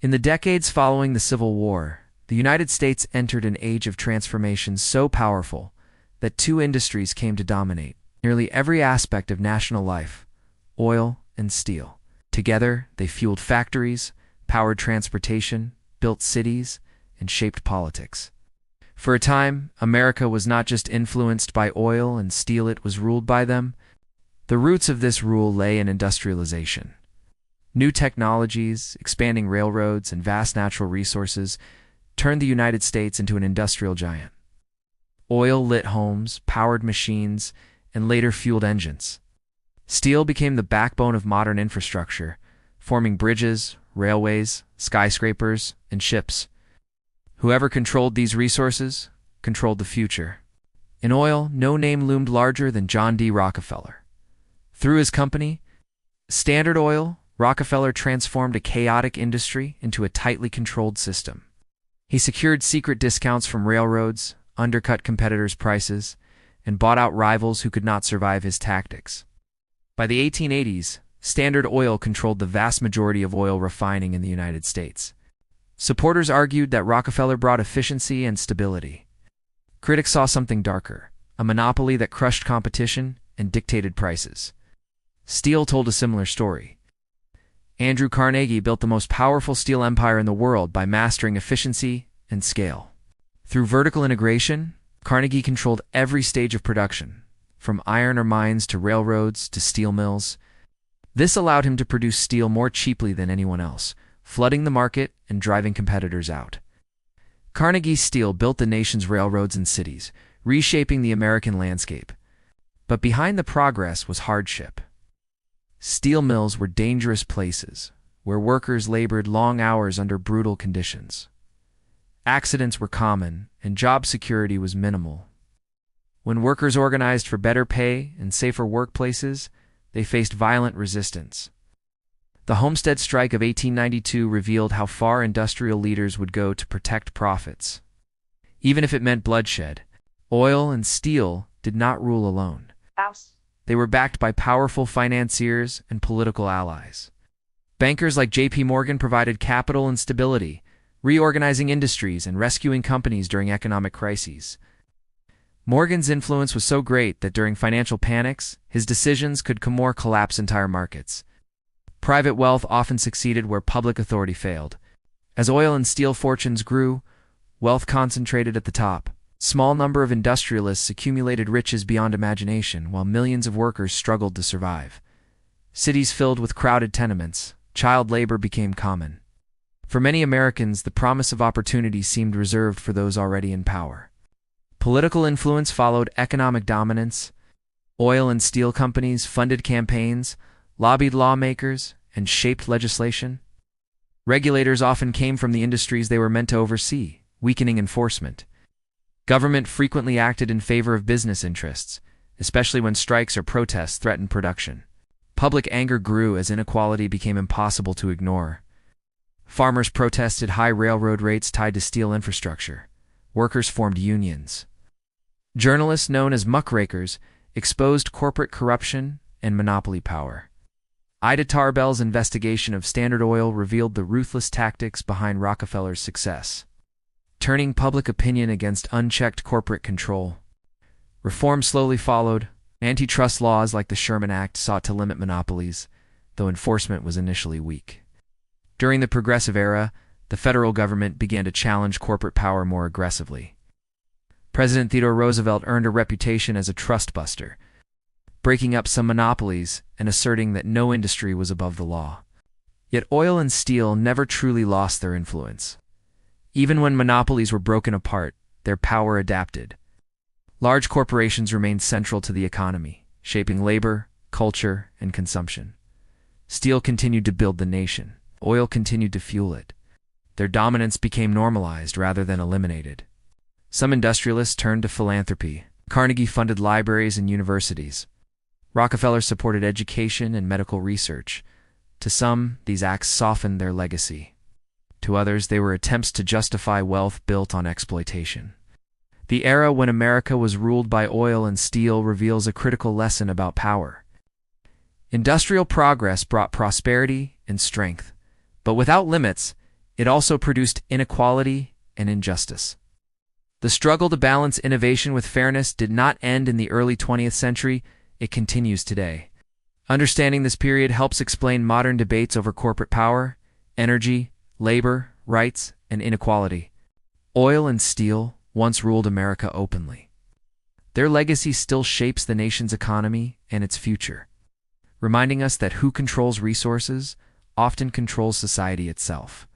In the decades following the Civil War, the United States entered an age of transformation so powerful that two industries came to dominate nearly every aspect of national life: oil and steel. Together, they fueled factories, powered transportation, built cities, and shaped politics. For a time, America was not just influenced by oil and steel, it was ruled by them. The roots of this rule lay in industrialization. New technologies, expanding railroads, and vast natural resources turned the United States into an industrial giant. Oil lit homes, powered machines, and later fueled engines. Steel became the backbone of modern infrastructure, forming bridges, railways, skyscrapers, and ships. Whoever controlled these resources controlled the future. In oil, no name loomed larger than John D. Rockefeller. Through his company, Standard Oil, Rockefeller transformed a chaotic industry into a tightly controlled system. He secured secret discounts from railroads, undercut competitors' prices, and bought out rivals who could not survive his tactics. By the 1880s, Standard Oil controlled the vast majority of oil refining in the United States. Supporters argued that Rockefeller brought efficiency and stability. Critics saw something darker: a monopoly that crushed competition and dictated prices. Steel told a similar story. Andrew Carnegie built the most powerful steel empire in the world by mastering efficiency and scale. Through vertical integration, Carnegie controlled every stage of production, from iron ore mines to railroads to steel mills. This allowed him to produce steel more cheaply than anyone else, flooding the market and driving competitors out. Carnegie's steel built the nation's railroads and cities, reshaping the American landscape. But behind the progress was hardship. Steel mills were dangerous places, where workers labored long hours under brutal conditions. Accidents were common, and job security was minimal. When workers organized for better pay and safer workplaces, they faced violent resistance. The Homestead Strike of 1892 revealed how far industrial leaders would go to protect profits. Even if it meant bloodshed, oil and steel did not rule alone. They were backed by powerful financiers and political allies. Bankers like J.P. Morgan provided capital and stability, reorganizing industries and rescuing companies during economic crises. Morgan's influence was so great that during financial panics, his decisions could collapse entire markets. Private wealth often succeeded where public authority failed. As oil and steel fortunes grew, wealth concentrated at the top. Small number of industrialists accumulated riches beyond imagination, while millions of workers struggled to survive. Cities filled with crowded tenements, child labor became common. For many Americans, the promise of opportunity seemed reserved for those already in power. Political influence followed economic dominance. Oil and steel companies funded campaigns, lobbied lawmakers, and shaped legislation. Regulators often came from the industries they were meant to oversee, weakening enforcement. Government frequently acted in favor of business interests, especially when strikes or protests threatened production. Public anger grew as inequality became impossible to ignore. Farmers protested high railroad rates tied to steel infrastructure. Workers formed unions. Journalists, known as muckrakers, exposed corporate corruption and monopoly power. Ida Tarbell's investigation of Standard Oil revealed the ruthless tactics behind Rockefeller's success, turning public opinion against unchecked corporate control. Reform slowly followed. Antitrust laws like the Sherman Act sought to limit monopolies, though enforcement was initially weak. During the Progressive Era, the federal government began to challenge corporate power more aggressively. President Theodore Roosevelt earned a reputation as a trust buster, breaking up some monopolies and asserting that no industry was above the law. Yet oil and steel never truly lost their influence. Even when monopolies were broken apart, their power adapted. Large corporations remained central to the economy, shaping labor, culture, and consumption. Steel continued to build the nation. Oil continued to fuel it. Their dominance became normalized rather than eliminated. Some industrialists turned to philanthropy. Carnegie funded libraries and universities. Rockefeller supported education and medical research. To some, these acts softened their legacy. To others, they were attempts to justify wealth built on exploitation. The era when America was ruled by oil and steel reveals a critical lesson about power. Industrial progress brought prosperity and strength, but without limits, It also produced inequality and injustice. The struggle to balance innovation with fairness did not end in the early 20th century, it continues today. Understanding this period helps explain modern debates over corporate power, energy, labor, rights, and inequality. Oil and steel once ruled America openly. Their legacy still shapes the nation's economy and its future, reminding us that who controls resources often controls society itself.